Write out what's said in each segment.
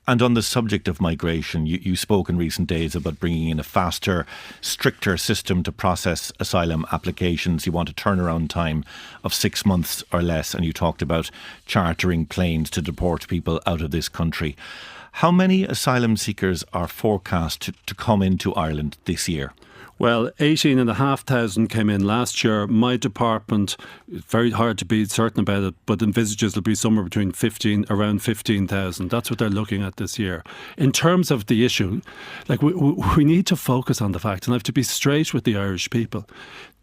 And on the subject of migration, you spoke in recent days about bringing in a faster, stricter system to process asylum applications. You want a turnaround time of 6 months or less, and you talked about chartering planes to deport people out of this country. How many asylum seekers are forecast to come into Ireland this year? Well, 18,500 came in last year. My department, very hard to be certain about it, but envisages it'll be somewhere between around 15,000. That's what they're looking at this year. In terms of the issue, we need to focus on the fact, and I have to be straight with the Irish people.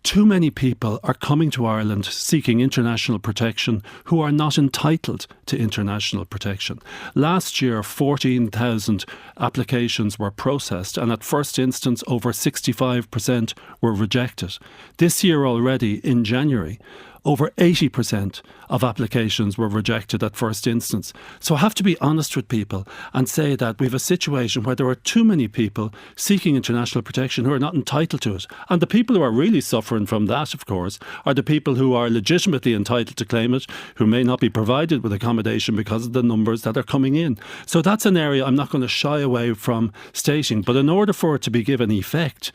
Too many people are coming to Ireland seeking international protection who are not entitled to international protection. Last year, 14,000 applications were processed, and at first instance, over 65% were rejected. This year already, in January, over 80% of applications were rejected at first instance. So I have to be honest with people and say that we have a situation where there are too many people seeking international protection who are not entitled to it. And the people who are really suffering from that, of course, are the people who are legitimately entitled to claim it, who may not be provided with accommodation because of the numbers that are coming in. So that's an area I'm not going to shy away from stating. But in order for it to be given effect,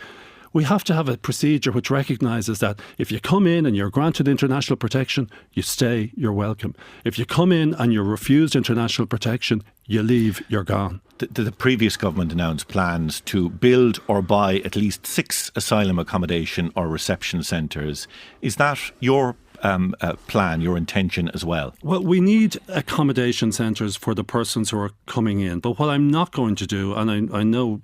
we have to have a procedure which recognises that if you come in and you're granted international protection, you stay, you're welcome. If you come in and you're refused international protection, you leave, you're gone. The previous government announced plans to build or buy at least 6 asylum accommodation or reception centres. Is that your plan, your intention as well? Well, we need accommodation centres for the persons who are coming in. But what I'm not going to do, and I know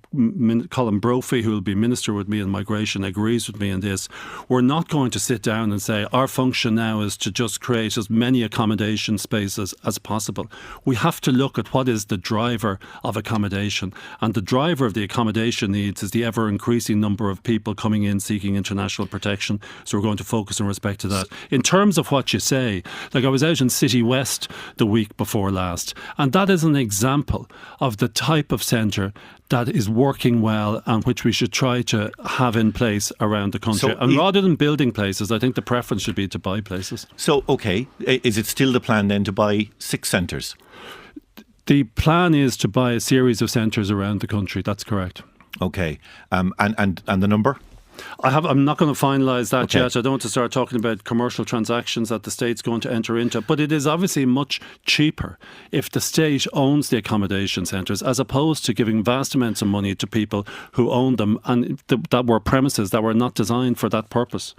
Colin Brophy, who will be Minister with me in Migration, agrees with me in this, we're not going to sit down and say our function now is to just create as many accommodation spaces as possible. We have to look at what is the driver of accommodation. And the driver of the accommodation needs is the ever increasing number of people coming in seeking international protection. So we're going to focus in respect to that. In terms of what you say, I was out in City West the week before last, and that is an example of the type of centre that is working well and which we should try to have in place around the country. So and rather than building places, I think the preference should be to buy places. So, OK, is it still the plan then to buy 6 centres? The plan is to buy a series of centres around the country. That's correct. OK. And the number? I'm not going to finalise that yet. I don't want to start talking about commercial transactions that the state's going to enter into. But it is obviously much cheaper if the state owns the accommodation centres as opposed to giving vast amounts of money to people who own them and that were premises that were not designed for that purpose.